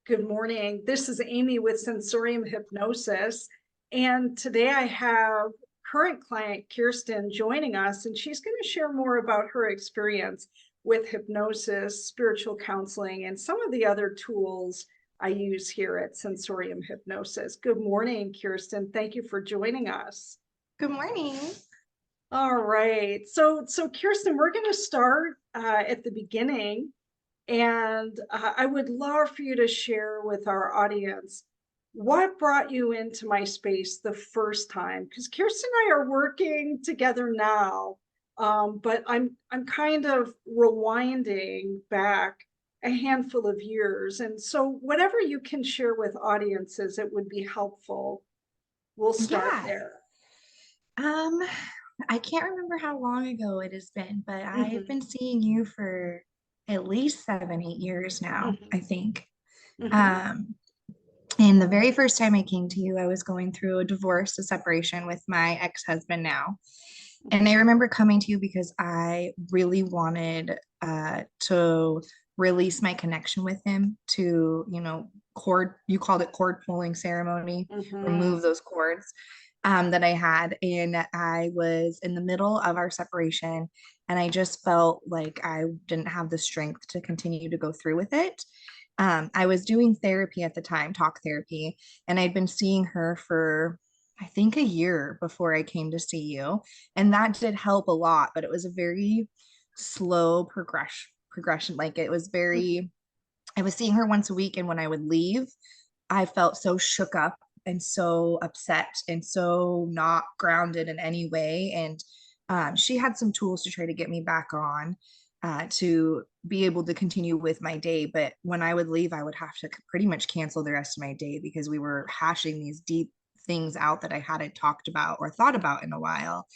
Good morning. This is Amy with Sensorium Hypnosis. And today I have current client Kirsten joining us, and she's going to share more about her experience with hypnosis, spiritual counseling, and some of the other tools I use here at Sensorium Hypnosis. Good morning, Kirsten. Thank you for joining us. Good morning. All right. So Kirsten, we're going to start at the beginning. And I would love for you to share with our audience what brought you into my space the first time. Because Kirsten and I are working together now, but I'm kind of rewinding back a handful of years. And so whatever you can share with audiences, it would be helpful. We'll start Yeah. there. I can't remember how long ago it has been, but I've Mhm, been seeing you for at least 7, 8 years now, I mhm, think. mhm, Um, and the very first time I came to you, I was going through a divorce, a separation with my ex-husband now. And I mhm, remember coming to you because I really wanted to release my connection with him to, you called it cord pulling ceremony, mhm, remove those cords that I had. And I was in the middle of our separation, and I just felt like I didn't have the strength to continue to go through with it. I was doing therapy at the time, talk therapy, and I'd been seeing her for, I think, a year before I came to see you. And that did help a lot, but it was a very slow progression. Like it was mhm. very, I was seeing her once a week, and when I would leave, I felt so shook up and so upset and so not grounded in any way. And she had some tools to try to get me back on, to be able to continue with my day. But when I would leave, I would have to pretty much cancel the rest of my day because we were hashing these deep things out that I hadn't talked about or thought about in a while.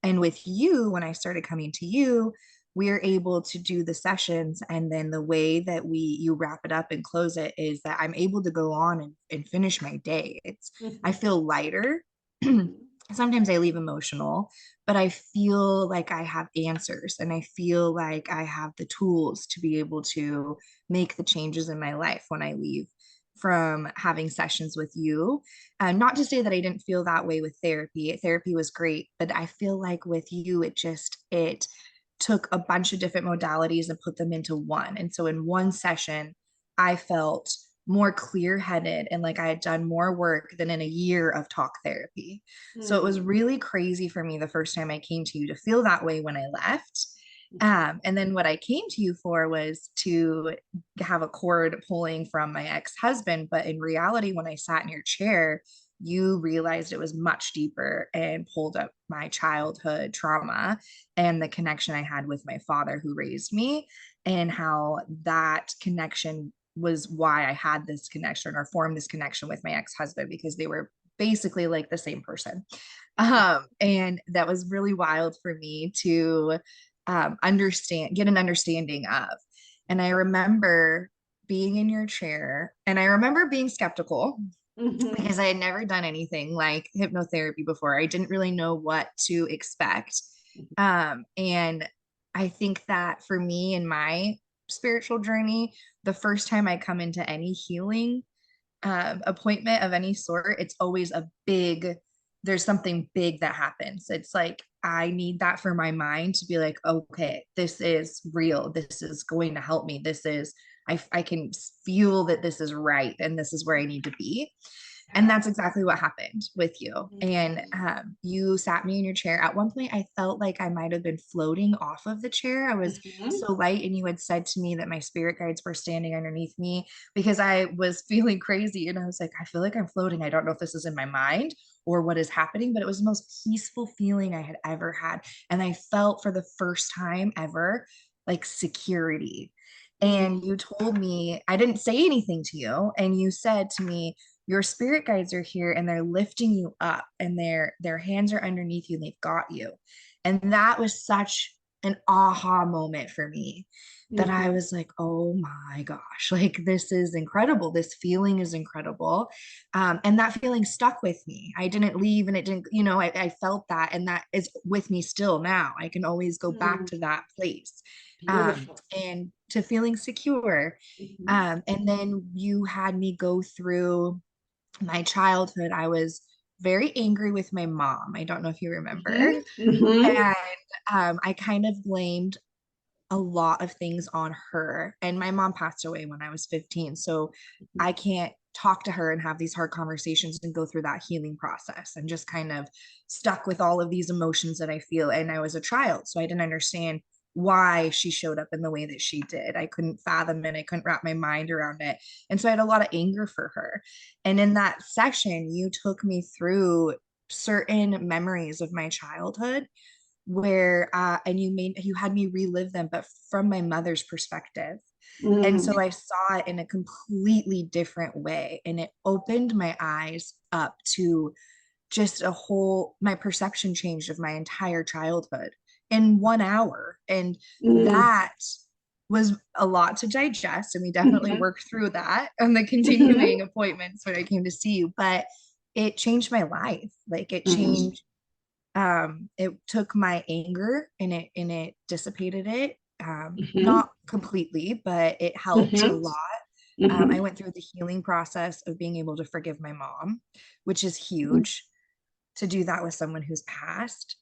And with you, when I started coming to you, we're able to do the sessions, and then the way that you wrap it up and close it is that I'm able to go on and finish my day. I Mhm. feel lighter. Mhm. Sometimes I leave emotional, but I feel like I have answers, and I feel like I have the tools to be able to make the changes in my life when I leave from having sessions with you. Not to say that I didn't feel that way with therapy. Therapy was great, but I feel like with you, it took a bunch of different modalities and put them into one. And so in one session, I felt more clear headed and like I had done more work than in a year of talk therapy. So it was Mhm. really crazy for me the first time I came to you to feel that way when I left. And then what I came to you for was to have a cord pulling from my ex-husband. But in reality, when I sat in your chair, you realized it was much deeper and pulled up my childhood trauma and the connection I had with my father who raised me, and how that connection was why I had this connection or formed this connection with my ex-husband, because they were basically like the same person. And that was really wild for me to get an understanding of. And I remember being in your chair, and I remember being skeptical Mhm. because I had never done anything like hypnotherapy before. I didn't really know what to expect. And I think that for me in my spiritual journey, the first time I come into any healing appointment of any sort, it's always there's something big that happens. It's like, I need that for my mind to be like, okay, this is real. This is going to help me. I can feel that this is right and this is where I need to be. And that's exactly what happened with you. And Mhm. you sat me in your chair. At one point, I felt like I might have been floating off of the chair. I was Mhm. so light, and you had said to me that my spirit guides were standing underneath me because I was feeling crazy. And I was like, I feel like I'm floating. I don't know if this is in my mind or what is happening, but it was the most peaceful feeling I had ever had. And I felt for the first time ever like security. And Mhm. you told me, I didn't say anything to you, and you said to me, your spirit guides are here and they're lifting you up, and their hands are underneath you and they've got you. And that was such an aha moment for me, that I Mhm. was like, oh my gosh, like this is incredible. This feeling is incredible. And that feeling stuck with me. I didn't leave, and it didn't, I felt that, and that is with me still now. I can always go back Mhm. to that place. Beautiful. And to feeling secure. Mhm. And then you had me go through my childhood. I was very angry with my mom. I don't know if you remember. Mhm. Mhm. And I kind of blamed a lot of things on her. And my mom passed away when I was 15. So I can't talk to her and have these hard conversations and go through that healing process. I'm just kind of stuck with all of these emotions that I feel. And I was a child, so I didn't understand why she showed up in the way that she did. I couldn't fathom it. I couldn't wrap my mind around it. And so I had a lot of anger for her. And in that session, you took me through certain memories of my childhood where and you had me relive them, but from my mother's perspective. And Mm. so I saw it in a completely different way, and it opened my eyes up to just a whole, my perception changed of my entire childhood in 1 hour. And Mm. that was a lot to digest, and we definitely Mhm. worked through that on the Mhm. continuing appointments when I came to see you. But it changed my life. Like, it Mhm. changed, it took my anger and it dissipated it, Mhm. not completely, but it helped a Mhm. lot. I Mhm. went through the healing process of being able to forgive my mom, which is Mhm. huge to do that with someone who's passed.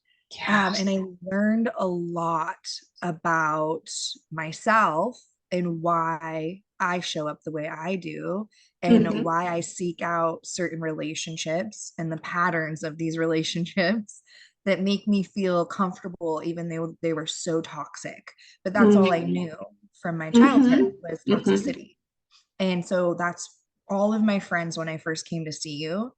And Yes. I learned a lot about myself and why I show up the way I do, and Mhm. why I seek out certain relationships and the patterns of these relationships that make me feel comfortable, even though they were so toxic. But that's all I Mhm. knew from my childhood Mhm. was Mhm. toxicity. And so that's all of my friends when I first came to see you.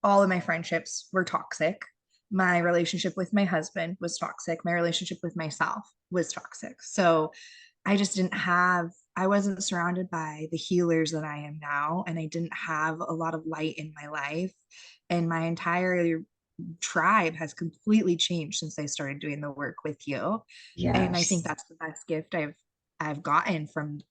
All of my friendships were toxic. My relationship with my husband was toxic. My relationship with myself was toxic. So I just didn't have, I wasn't surrounded by the healers that I am now. And I didn't have a lot of light in my life. And my entire tribe has completely changed since I started doing the work with you. And I think Yes. that's the best gift I've gotten from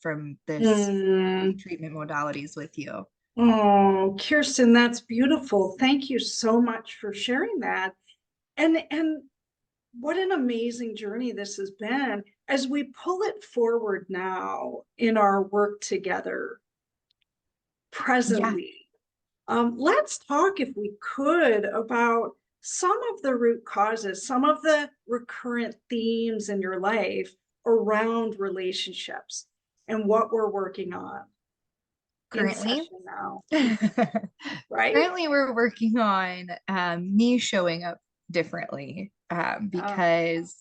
this Mm. treatment modalities with you. Oh, Kirsten, that's beautiful. Thank you so much for sharing that. And what an amazing journey this has been. As we pull it forward now in our work together Yeah. presently, let's talk, if we could, about some of the root causes, some of the recurrent themes in your life around relationships and what we're working on in Currently, session now, right? currently we're working on me showing up differently, Uh, because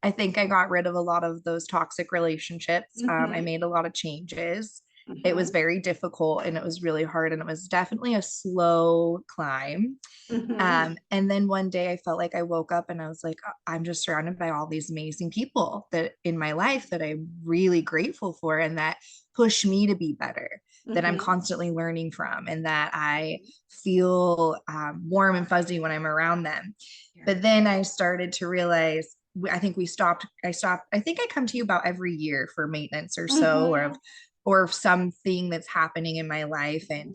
I think I got rid of a lot of those toxic relationships. I mhm, made a lot of changes. It was mhm, very difficult and it was really hard, and it was definitely a slow climb. mhm. And then one day I felt like I woke up and I was like, I'm just surrounded by all these amazing people that in my life that I'm really grateful for and that push me to be better, that I'm Mhm. constantly learning from, and that I feel warm and fuzzy when I'm around them. But Yes. then I started to realize, I think I think I come to you about every year for maintenance or so, Mhm. or something that's happening in my life. And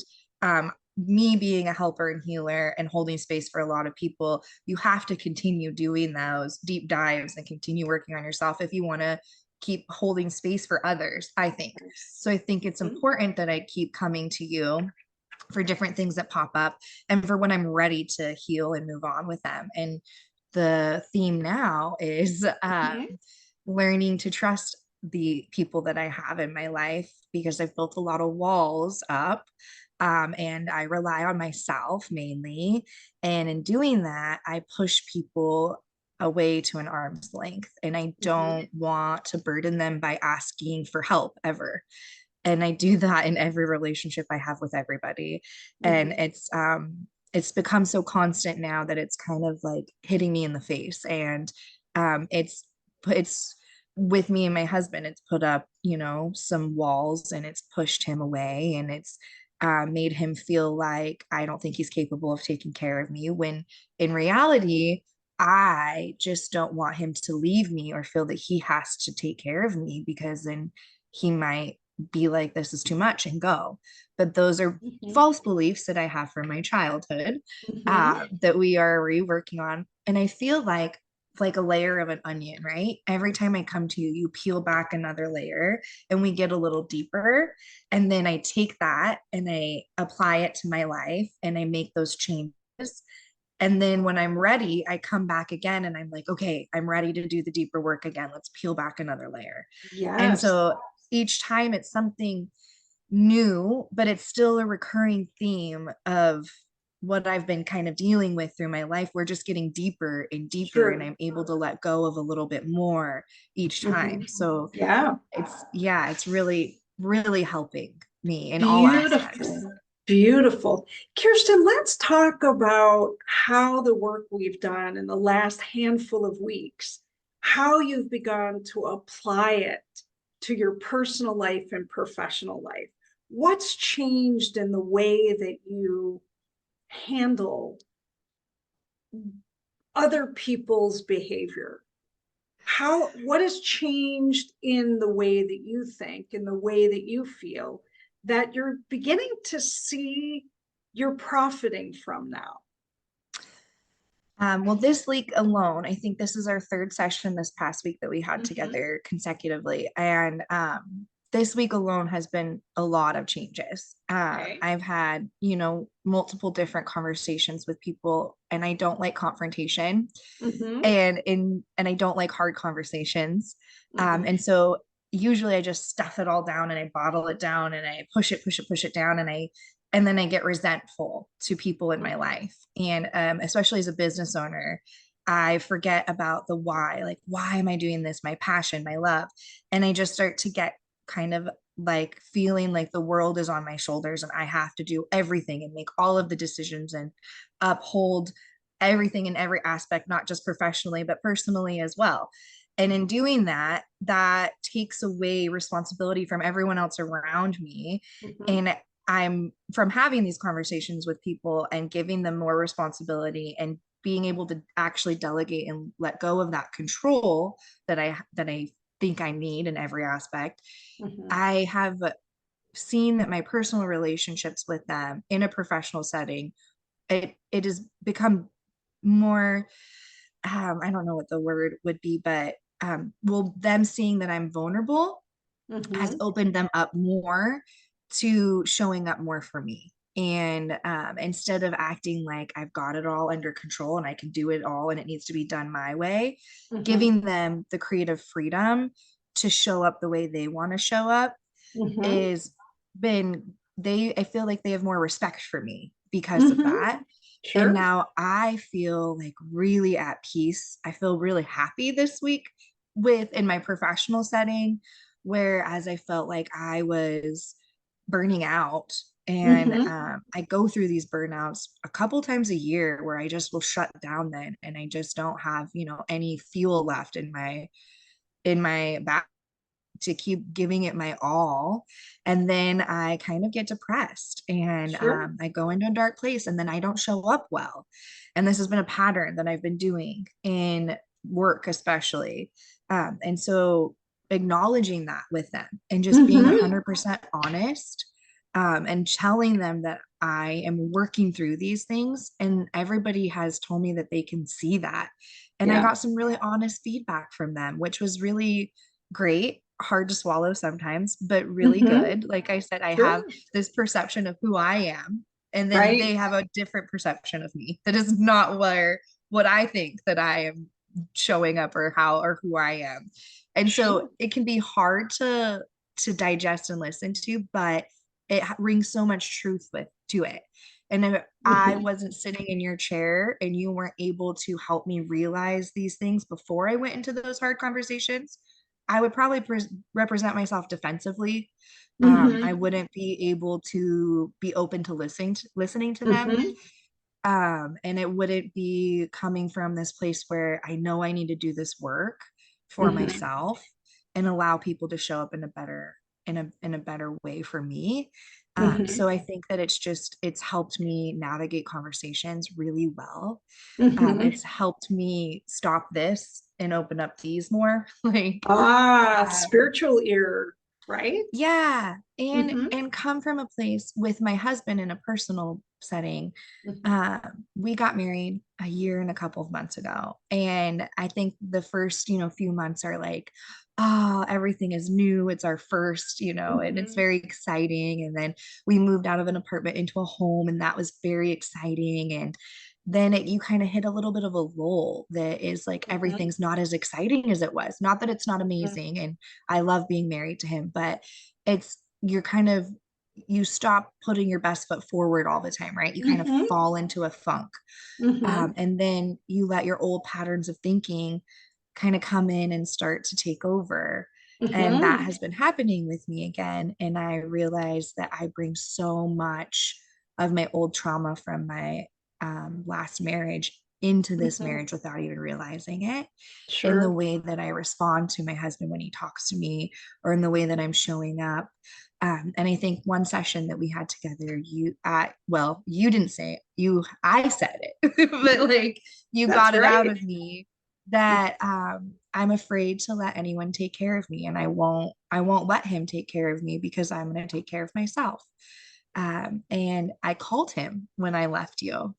me being a helper and healer and holding space for a lot of people, you have to continue doing those deep dives and continue working on yourself if you want to keep holding space for others, I think. Yes. So I think it's Mhm. important that I keep coming to you for different things that pop up and for when I'm ready to heal and move on with them. And the theme now is Mhm. learning to trust the people that I have in my life, because I've built a lot of walls up, and I rely on myself mainly. And in doing that, I push people away to an arm's length, and I Mhm. don't want to burden them by asking for help ever. And I do that in every relationship I have with everybody. And Mhm. it's become so constant now that it's kind of like hitting me in the face. And it's with me and my husband, it's put up, some walls, and it's pushed him away, and it's made him feel like I don't think he's capable of taking care of me, when in reality I just don't want him to leave me or feel that he has to take care of me, because then he might be like, this is too much, and go. But those are Mhm. false beliefs that I have from my childhood, Mhm. that we are reworking on. And I feel like like a layer of an onion, right? Every time I come to you, you peel back another layer and we get a little deeper. And then I take that and I apply it to my life and I make those changes. And then when I'm ready, I come back again and I'm like, okay, I'm ready to do the deeper work again. Let's peel back another layer. And Yes. so each time it's something new, but it's still a recurring theme of what I've been kind of dealing with through my life. We're just getting deeper and deeper, and Sure. I'm able to let go of a little bit more each time. Mhm. So Yeah. it's really, really helping me in all aspects. Beautiful. Beautiful. Kirsten, let's talk about how the work we've done in the last handful of weeks, how you've begun to apply it to your personal life and professional life. What's changed in the way that you handle other people's behavior? What has changed in the way that you think, in the way that you feel, that you're beginning to see you're profiting from now? Well, this week alone, I think this is our third session this past week that we had Mhm. together consecutively. And this week alone has been a lot of changes. Okay. I've had, multiple different conversations with people, and I don't like confrontation Mm-hmm. and I don't like hard conversations. Mm-hmm. And so usually I just stuff it all down and I bottle it down and I push it down and then I get resentful to people in my life. And especially as a business owner, I forget about the why, like, why am I doing this? My passion, my love. And I just start to get kind of like feeling like the world is on my shoulders and I have to do everything and make all of the decisions and uphold everything in every aspect, not just professionally, but personally as well. And in doing that, that takes away responsibility from everyone else around me. Mm-hmm. And I'm from having these conversations with people and giving them more responsibility and being able to actually delegate and let go of that control that I think I need in every aspect. Mm-hmm. I have seen that my personal relationships with them in a professional setting, it has become more, I don't know what the word would be, but well, them seeing that I'm vulnerable has Mm-hmm. opened them up more to showing up more for me. And instead of acting like I've got it all under control and I can do it all and it needs to be done my way, Mm-hmm. giving them the creative freedom to show up the way they want to show up Mm-hmm. is been I feel like they have more respect for me because of Mm-hmm. that. And Sure. now I feel like really at peace. I feel really happy this week with in my professional setting, whereas I felt like I was burning out. And Mm-hmm. I go through these burnouts a couple times a year where I just will shut down then and I just don't have, any fuel left in my back to keep giving it my all. And then I kind of get depressed and Sure. I go into a dark place and then I don't show up well. And this has been a pattern that I've been doing in work, especially. And so acknowledging that with them and just being Mm-hmm. 100% honest and telling them that I am working through these things. And everybody has told me that they can see that. And I Yeah. got some really honest feedback from them, which was really great, hard to swallow sometimes, but really Mm-hmm. good. Like I said, I have Sure. this perception of who I am, and then Right. they have a different perception of me that is not where what I think that I am showing up or how or who I am. And so Sure. it can be hard to digest and listen to, but it rings so much truth with to it. And if I Mm-hmm. wasn't sitting in your chair and you weren't able to help me realize these things before I went into those hard conversations, I would probably represent myself defensively. I Mm-hmm. wouldn't be able to be open to listening to them. Mm-hmm. And it wouldn't be coming from this place where I know I need to do this work for Mm-hmm. myself and allow people to show up in a better way for me. Mm-hmm. So I think that it's helped me navigate conversations really well. Mm-hmm. It's helped me stop this and open up these more. Like, Ah, um, spiritual ear. right? Yeah. And Mm-hmm. come from a place with my husband in a personal setting. Mm-hmm. We got married a year and a couple of months ago. And I think the first, few months are like, oh, everything is new. It's our first, and it's Mm-hmm. very exciting. And then we moved out of an apartment into a home, and that was very exciting. And then you kind of hit a little bit of a lull that is like Mm-hmm. everything's not as exciting as it was. Not that it's not amazing. And I love being married to him, but you're kind of, you stop putting your best foot forward all the time, right? You kind of Mm-hmm. fall into a funk. Mm-hmm. And then you let your old patterns of thinking kind of come in and start to take over. And that Mm-hmm. has been happening with me again. And I realized that I bring so much of my old trauma from my last marriage into this Mm-hmm. marriage without even realizing it, in the Sure. way that I respond to my husband when he talks to me, or in the way that I'm showing up. And I think one session that we had together, you didn't say it, I said it, but like you That's got it out right. of me that I'm afraid to let anyone take care of me, and I won't let him take care of me because I'm going to take care of myself. And I called him when I left you,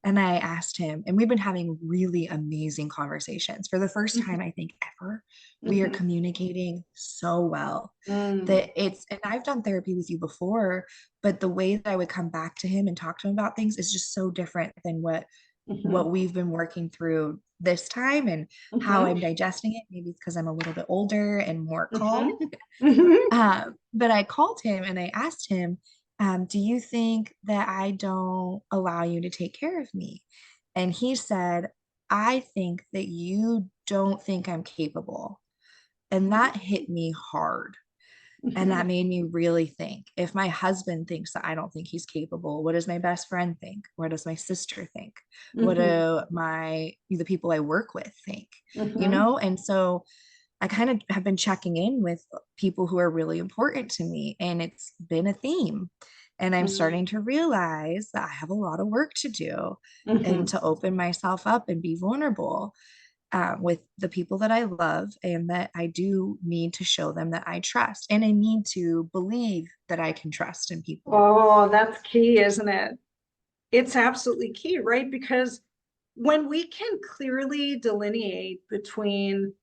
and I asked him, and we've been having really amazing conversations. For the first time, I think ever, we are Mm-hmm. communicating so well Mm-hmm. that and I've done therapy with you before, but the way that I would come back to him and talk to him about things is just so different than Mm-hmm. what we've been working through this time, and how Mm-hmm. I'm digesting it. Maybe it's because I'm a little bit older and more calm. Mm-hmm. Mm-hmm. But I called him and I asked him, do you think that I don't allow you to take care of me? And he said, I think that you don't think I'm capable. And that hit me hard. And Mm-hmm. that made me really think, if my husband thinks that I don't think he's capable, what does my best friend think? What does my sister think? What Mm-hmm. do the people I work with think? Mm-hmm. And so I kind of have been checking in with people who are really important to me, and it's been a theme. And I'm starting to realize that I have a lot of work to do, and Mm-hmm. to open myself up and be vulnerable with the people that I love, and that I do need to show them that I trust, and I need to believe that I can trust in people. Oh, that's key, isn't it? It's absolutely key, right? Because when we can clearly delineate between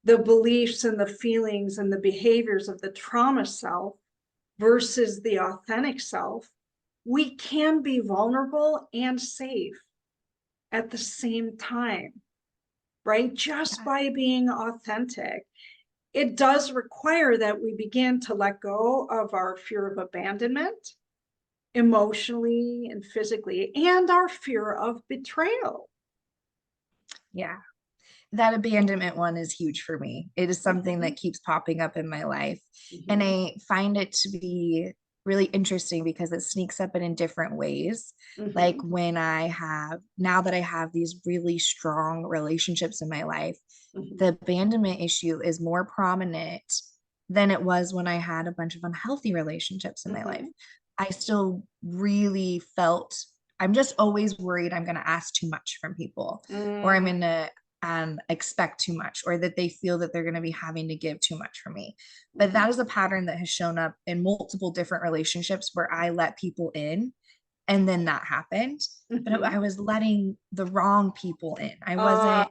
the beliefs and the feelings and the behaviors of the trauma self versus the authentic self, we can be vulnerable and safe at the same time, right? Just Yeah. by being authentic. It does require that we begin to let go of our fear of abandonment emotionally and physically, and our fear of betrayal. Yeah. That abandonment one is huge for me. It is something Mm-hmm. that keeps popping up in my life. And Mm-hmm. I find it to be really interesting because it sneaks up in different ways. Like Mm-hmm. now that I have these really strong relationships in my life, the Mm-hmm. abandonment issue is more prominent than it was when I had a bunch of unhealthy relationships in my life. Mm-hmm. I still really felt, I'm just always worried I'm going to ask too much from people, or I'm Mm-hmm. going to expect too much, or that they feel that they're going to be having to give too much from me. But Mm-hmm. that is a pattern that has shown up in multiple different relationships where I let people in, and then that happened. But Mm-hmm. I was letting the wrong people in. I Uh, wasn't,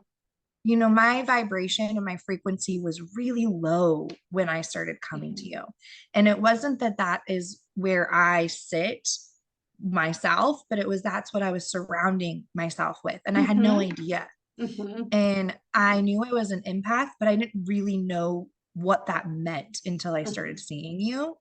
my vibration and my frequency was really low when I started coming to mm-hmm. you. And it wasn't that that is where I sit myself, but that's what I was surrounding myself with. And I had no Mm-hmm. idea. Mm-hmm. And I knew I was an empath, but I didn't really know what that meant until I Mm-hmm. started seeing you.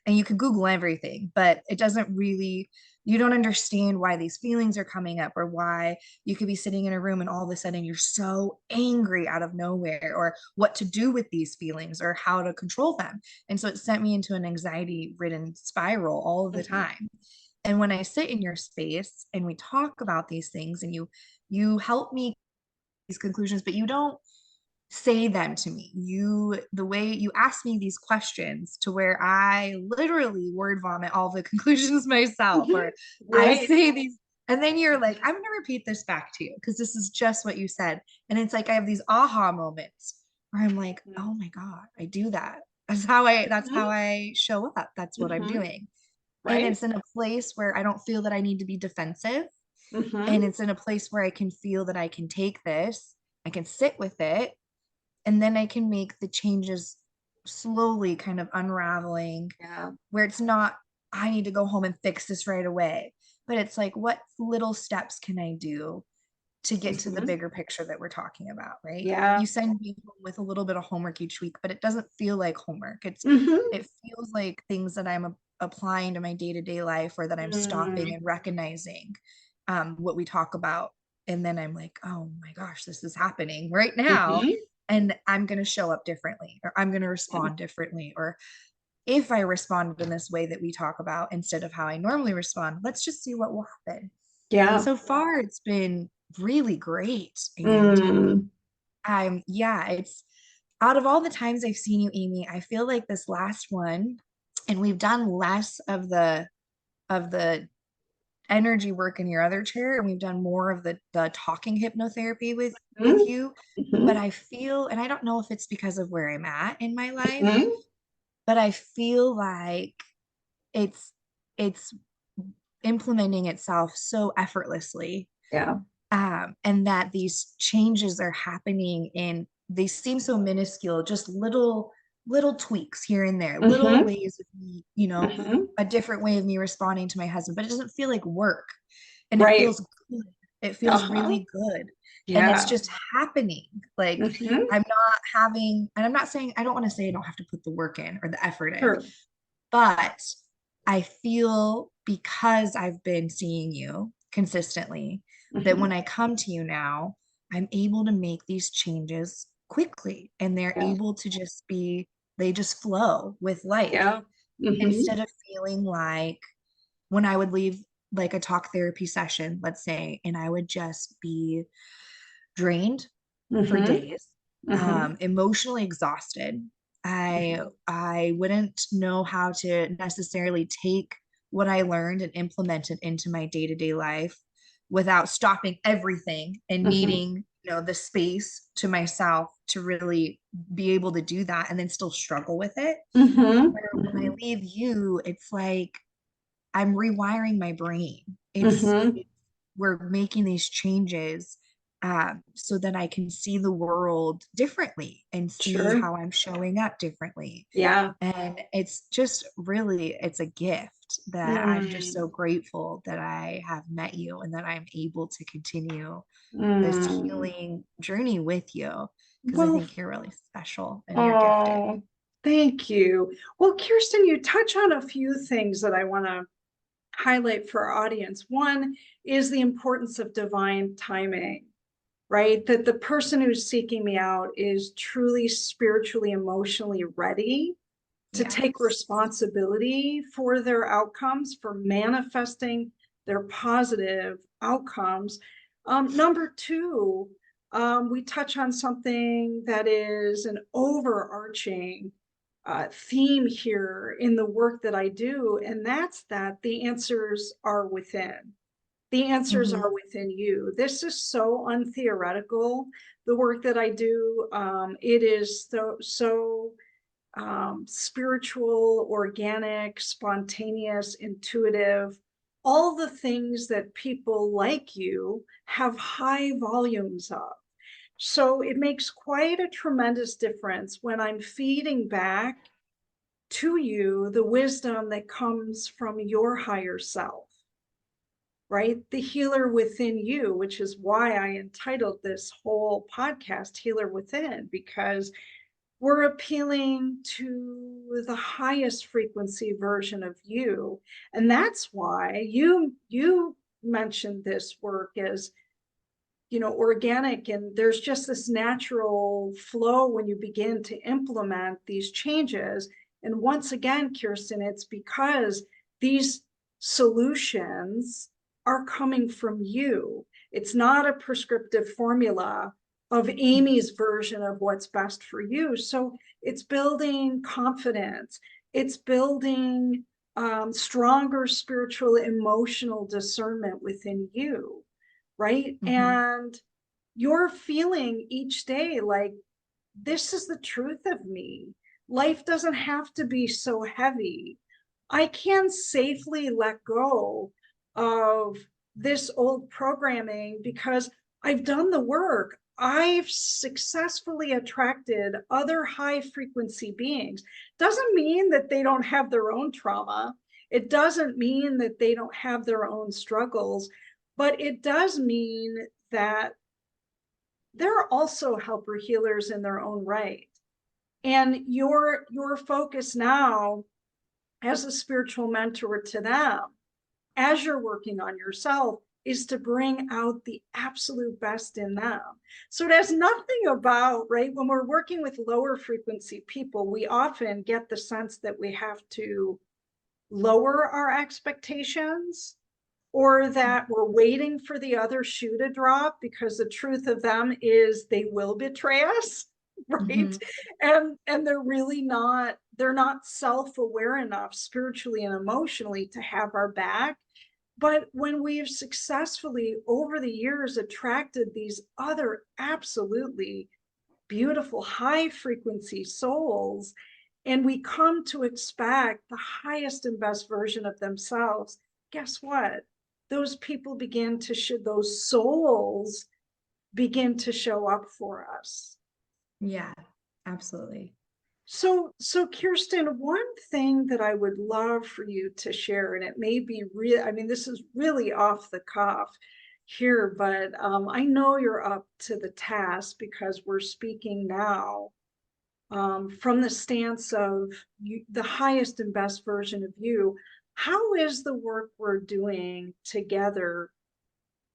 And you can Google everything, but it doesn't really, you don't understand why these feelings are coming up, or why you could be sitting in a room and all of a sudden you're so angry out of nowhere, or what to do with these feelings or how to control them. And so it sent me into an anxiety ridden spiral all of the Mm-hmm. time. And when I sit in your space and we talk about these things, and you help me these conclusions, but you don't say them to me. The way you ask me these questions to where I literally word vomit all the conclusions myself, Mm-hmm. or I Right. say these, and then you're like, I'm going to repeat this back to you because this is just what you said. And it's like I have these aha moments where I'm like, oh my God, I do that. That's how Mhm. I show up. That's what I'm Mhm. doing. And Right. it's in a place where I don't feel that I need to be defensive. And Mhm. it's in a place where I can feel that I can take this, I can sit with it, and then I can make the changes slowly, kind of unraveling, Yeah. where it's not, I need to go home and fix this right away. But it's like, what little steps can I do to get to the Mhm. bigger picture that we're talking about, right? Yeah. You send me home with a little bit of homework each week, but it doesn't feel like homework. Mhm. It feels like things that I'm applying to my day-to-day life, or that I'm stopping Mm. and recognizing what we talk about. And then I'm like, oh my gosh, this is happening right now. Mhm. And I'm going to show up differently, or I'm going to respond differently. Or if I respond in this way that we talk about instead of how I normally respond, let's just see what will happen. And Yeah. so far, it's been really great. And Mm. yeah, it's out of all the times I've seen you, Amy, I feel like this last one, and we've done less of the energy work in your other chair, and we've done more of the talking hypnotherapy with Mhm. you. But Mhm. I feel, and I don't know if it's because of where I'm at in my life, Mhm. but I feel like it's it's implementing itself so effortlessly, Yeah. and that these changes are happening, and they seem so minuscule, just little tweaks here and there, little Mhm. ways of me, Mhm. a different way of me responding to my husband, but it doesn't feel like work, and it Right. feels good. It feels Uh-huh. really good, and it's Yeah. just happening. Like, Mhm. I'm not having, and I'm not saying, I don't want to say I don't have to put the work in or the effort in, Sure. but I feel, because I've been seeing you consistently, that Mhm. when I come to you now, I'm able to make these changes quickly, and they're Yeah. able to just be, they just flow with life, Yeah. Mhm. instead of feeling like when I would leave like a talk therapy session, let's say, and I would just be drained for Mhm. days, Mhm. emotionally exhausted. I Mhm. I wouldn't know how to necessarily take what I learned and implement it into my day-to-day life without stopping everything and Mhm. needing, the space to myself to really be able to do that, and then still struggle with it. Mhm. Where when I Mhm. leave you, it's like I'm rewiring my brain. Mhm. We're making these changes, so that I can see the world differently and see Sure. how I'm showing up differently. Yeah. And it's just really, it's a gift that I'm just so Mm. grateful that I have met you, and that I'm able to continue this Mm. healing journey with you, because I Well, think you're really special and you're gifted. oh, thank you. Well, Kirsten, you touch on a few things that I want to highlight for our audience. One is the importance of divine timing, right? That the person who's seeking me out is truly spiritually, emotionally ready to take Yes. responsibility for their outcomes, for manifesting their positive outcomes. Number two, we touch on something that is an overarching theme here in the work that I do, and that's that the answers are within. The answers Mm-hmm. are within you. This is so untheoretical. The work that I do, it is so spiritual, organic, spontaneous, intuitive, all the things that people like you have high volumes of. So it makes quite a tremendous difference when I'm feeding back to you the wisdom that comes from your higher self, right? The healer within you, which is why I entitled this whole podcast Healer Within, because we're appealing to the highest frequency version of you. And that's why you mentioned this work as, organic, and there's just this natural flow when you begin to implement these changes. And once again, Kirsten, it's because these solutions are coming from you. It's not a prescriptive formula of Amy's version of what's best for you. So it's building confidence, it's building stronger spiritual emotional discernment within you, right? Mm-hmm. And you're feeling each day like, this is the truth of me. life doesn't have to be so heavy. I can safely let go of this old programming because I've done the work. I've successfully attracted other high frequency beings. Doesn't mean that they don't have their own trauma. It doesn't mean that they don't have their own struggles, but it does mean that they're also helper healers in their own right. And your focus now as a spiritual mentor to them, as you're working on yourself, is to bring out the absolute best in them. So it has nothing about, right, when we're working with lower frequency people, we often get the sense that we have to lower our expectations, or that we're waiting for the other shoe to drop, because the truth of them is they will betray us, right? And they're really not, they're not self-aware enough spiritually and emotionally to have our back. But when we've successfully over the years attracted these other absolutely beautiful high frequency souls, and we come to expect the highest and best version of themselves, guess what? Those people begin to show, those souls begin to show up for us. Yeah, absolutely. So Kirsten, one thing that I would love for you to share, and it may be real, I mean, this is really off the cuff here, but I know you're up to the task because we're speaking now from the stance of you, the highest and best version of you. How is the work we're doing together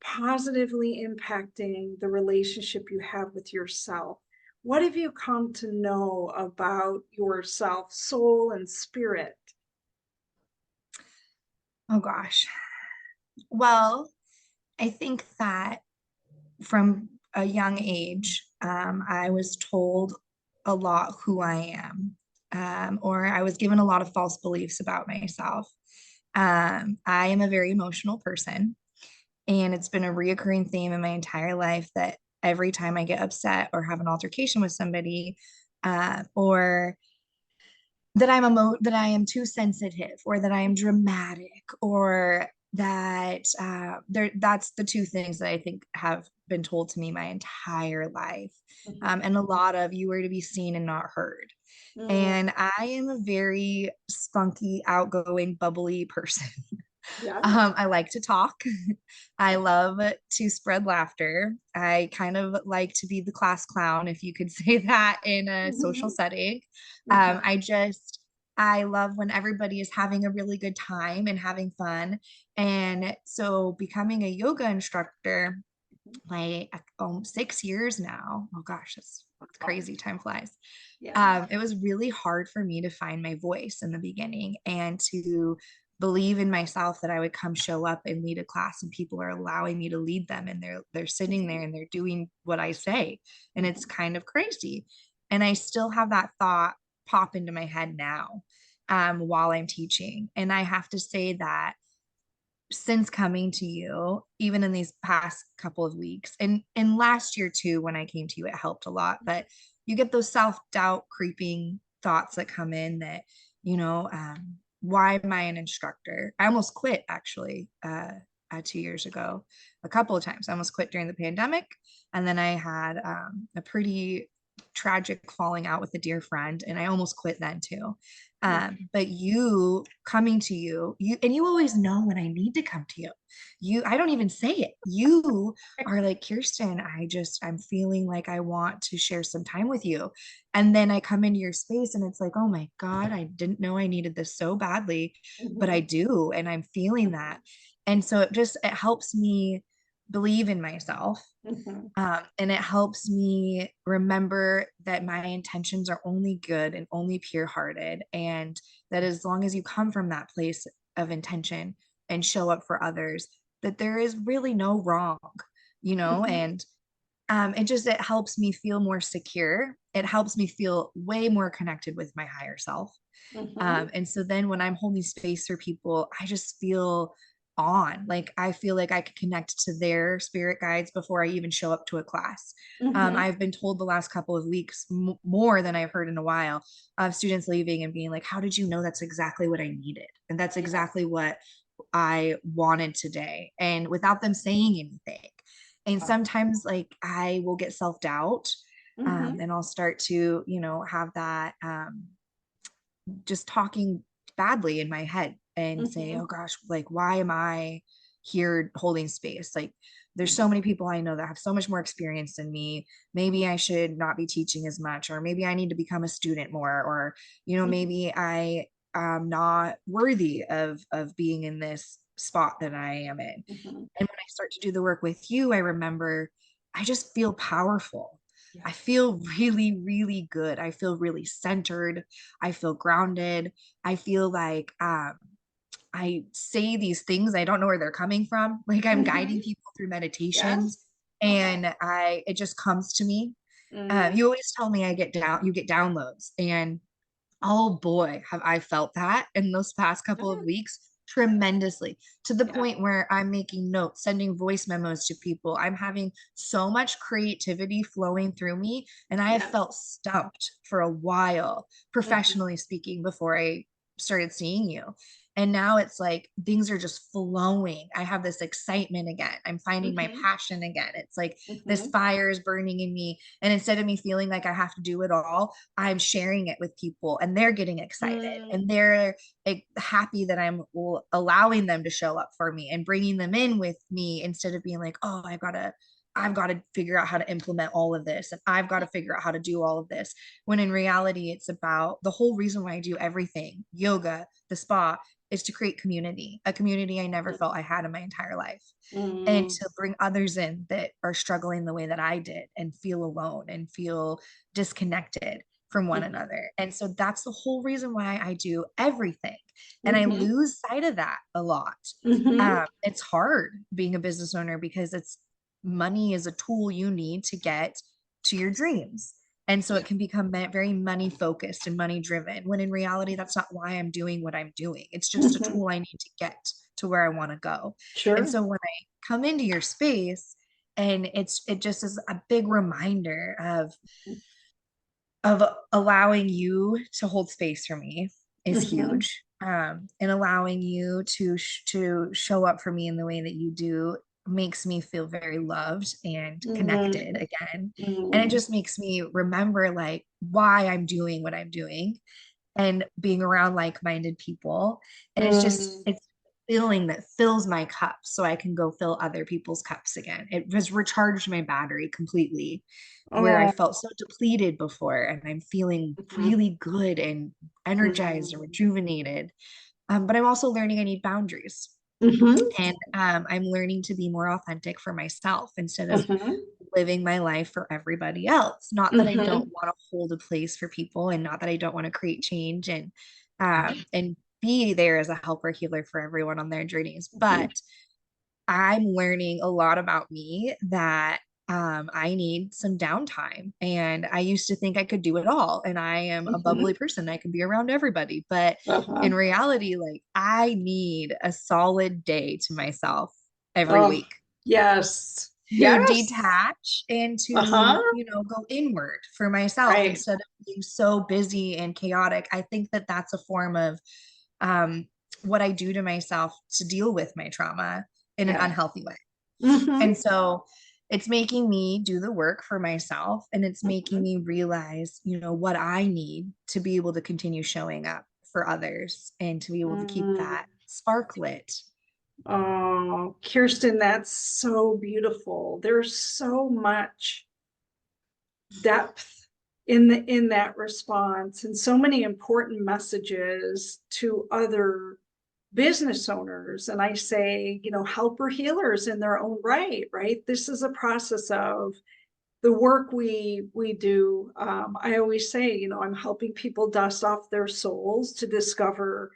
positively impacting the relationship you have with yourself? What have you come to know about yourself, soul and spirit? Oh gosh. Well, I think that from a young age, I was told a lot who I am, or I was given a lot of false beliefs about myself. I am a very emotional person, and it's been a reoccurring theme in my entire life that every time I get upset or have an altercation with somebody, or that I am too sensitive, or that I am dramatic, or that that's the two things that I think have been told to me my entire life. And a lot of, you were to be seen and not heard. And I am a very spunky, outgoing, bubbly person. Yeah. I like to talk. I love to spread laughter. I kind of like to be the class clown, if you could say that in a social setting. I just, I love when everybody is having a really good time and having fun. And so becoming a yoga instructor, like 6 years now. Oh gosh, that's crazy. Time flies. Yeah. It was really hard for me to find my voice in the beginning and to believe in myself that I would come show up and lead a class and people are allowing me to lead them, and they're sitting there and they're doing what I say, and it's kind of crazy. And I still have that thought pop into my head now, while I'm teaching. And I have to say that since coming to you, even in these past couple of weeks, and last year too, when I came to you, it helped a lot. But you get those self-doubt creeping thoughts that come in that, why am I an instructor? I almost quit actually, 2 years ago, a couple of times. I almost quit during the pandemic. And then I had a pretty tragic falling out with a dear friend, and I almost quit then too. But you coming to you, and you always know when I need to come to you. I don't even say it. You are like, Kirsten, I'm feeling like I want to share some time with you. And then I come into your space and it's like, oh my God, I didn't know I needed this so badly, but I do. And I'm feeling that. And so it helps me believe in myself. And it helps me remember that my intentions are only good and only pure hearted. And that as long as you come from that place of intention and show up for others, that there is really no wrong, and it helps me feel more secure. It helps me feel way more connected with my higher self. And so then when I'm holding space for people, I just feel on. Like I feel like I could connect to their spirit guides before I even show up to a class. Mm-hmm. I've been told the last couple of weeks more than I've heard in a while of students leaving and being like, how did you know that's exactly what I needed? And that's Yeah. exactly what I wanted today. And without them saying anything. And sometimes like I will get self-doubt, Mm-hmm. and I'll start to, have that, just talking badly in my head and say, Mm-hmm. oh gosh, like, why am I here holding space? Like, there's so many people I know that have so much more experience than me. Maybe I should not be teaching as much, or maybe I need to become a student more, or, maybe I am not worthy of being in this spot that I am in. Mm-hmm. And when I start to do the work with you, I remember I just feel powerful. I Yes. feel really, really good. I feel really centered. I feel grounded. I feel like I say these things. I don't know where they're coming from. Like I'm Mm-hmm. guiding people through meditations, Yes. and it just comes to me. Mm-hmm. You always tell me you get downloads, and oh boy, have I felt that in those past couple of weeks tremendously, to the Yeah. point where I'm making notes, sending voice memos to people. I'm having so much creativity flowing through me. And I have Yes. felt stumped for a while, Mm-hmm. professionally speaking, before I started seeing you. And now it's like things are just flowing. I have this excitement again. I'm finding my Mm-hmm. passion again. It's like this Mm-hmm. fire is burning in me. And instead of me feeling like I have to do it all, I'm sharing it with people and they're getting excited Mm-hmm. and they're happy that I'm allowing them to show up for me and bringing them in with me, instead of being like, oh, I've got to figure out how to implement all of this, and I've got to figure out how to do all of this. When in reality, it's about the whole reason why I do everything, yoga, the spa, is to create community, a community I never felt I had in my entire life, and Mm-hmm. to bring others in that are struggling the way that I did and feel alone and feel disconnected from one another. And so that's the whole reason why I do everything. And I Mm-hmm. lose sight of that a lot. Mm-hmm. It's hard being a business owner because money is a tool you need to get to your dreams. And so it can become very money focused and money driven, when in reality, that's not why I'm doing what I'm doing. It's just a Mm-hmm. tool I need to get to where I want to go. And Sure. so when I come into your space, and it just is a big reminder of allowing you to hold space for me is Mm-hmm. huge. And allowing you to show up for me in the way that you do makes me feel very loved and Mm-hmm. connected again. And it Mm-hmm. just makes me remember like why I'm doing what I'm doing, and being around like-minded people. And it's feeling that fills my cup so I can go fill other people's cups again. It has recharged my battery completely, where I Oh. felt so depleted before, and I'm feeling Mm-hmm. really good and energized and rejuvenated. But I'm also learning I need boundaries. Mm-hmm. And I'm learning to be more authentic for myself instead of Mm-hmm. living my life for everybody else. Not that I Mm-hmm. don't want to hold a place for people, and not that I don't want to create change and be there as a helper healer for everyone on their journeys. Mm-hmm. But I'm learning a lot about me that I need some downtime. And I used to think I could do it all. And I am a Mm-hmm. bubbly person. I can be around everybody. But Uh-huh. in reality, like I need a solid day to myself every Oh, week yes. to Yes. detach and Uh-huh. to, go inward for myself Right. instead of being so busy and chaotic. I think that that's a form of um, what I do to myself to deal with my trauma in an Yeah. unhealthy way. Mm-hmm. And so it's making me do the work for myself, and it's making Mm-hmm. me realize, what I need to be able to continue showing up for others and to be able to keep Mm. that spark lit. Oh, Kirsten, that's so beautiful. There's so much depth in that response, and so many important messages to other business owners. And I say, helper healers in their own right? This is a process of the work we do. I always say, I'm helping people dust off their souls to discover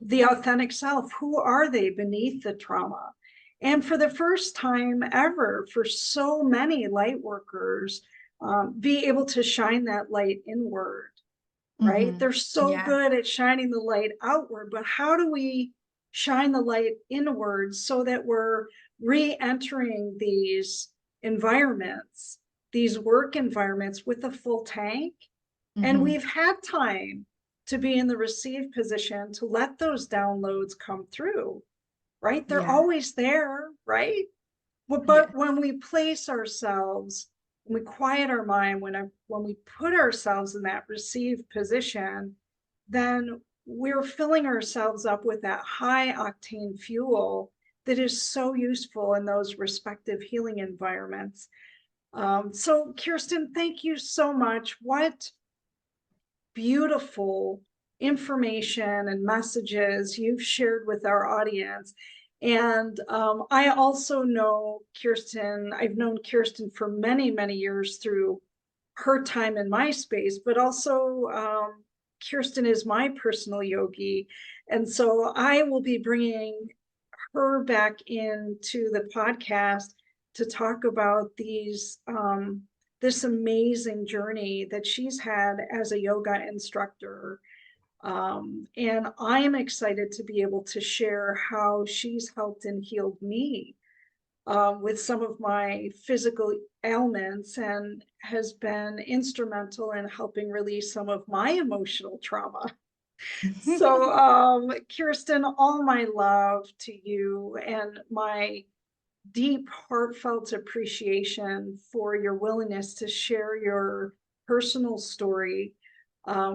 the authentic self. Who are they beneath the trauma? And for the first time ever, for so many light workers, be able to shine that light inward, right? Mm-hmm. They're so Yeah. good at shining the light outward, but how do we shine the light inwards so that we're re-entering these environments, these work environments with a full tank. And Mhm. we've had time to be in the receive position to let those downloads come through, right? They're Yeah. always there, right? But Yes. when we place ourselves, when we quiet our mind, when we put ourselves in that receive position, then we're filling ourselves up with that high octane fuel that is so useful in those respective healing environments. So, Kirsten, thank you so much. What beautiful information and messages you've shared with our audience. And I also know Kirsten, I've known Kirsten for many, many years through her time in my space, but also Kirsten is my personal yogi. And so I will be bringing her back into the podcast to talk about this amazing journey that she's had as a yoga instructor. And I'm excited to be able to share how she's helped and healed me with some of my physical ailments and has been instrumental in helping release some of my emotional trauma. So, Kirsten, all my love to you and my deep, heartfelt appreciation for your willingness to share your personal story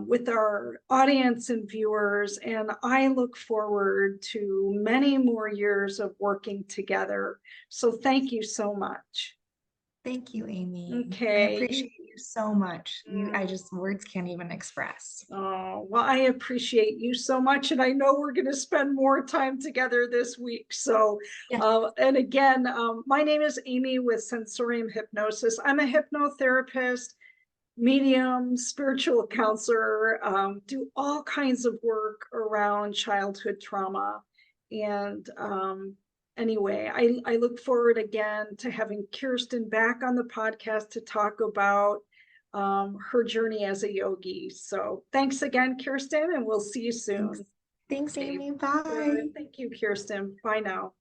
with our audience and viewers. And I look forward to many more years of working together. So, thank you so much. Thank you, Amy. I Okay. appreciate you so much. I just, words can't even express. Oh, well, I appreciate you so much. And I know we're going to spend more time together this week. So, Yes. and again, my name is Amy with Sensorium Hypnosis. I'm a hypnotherapist, medium, spiritual counselor, do all kinds of work around childhood trauma. And anyway, I look forward again to having Kirsten back on the podcast to talk about her journey as a yogi. So thanks again, Kirsten, and we'll see you soon. Thanks. Thanks, Okay, Amy. good. Bye. Thank you, Kirsten. Bye now.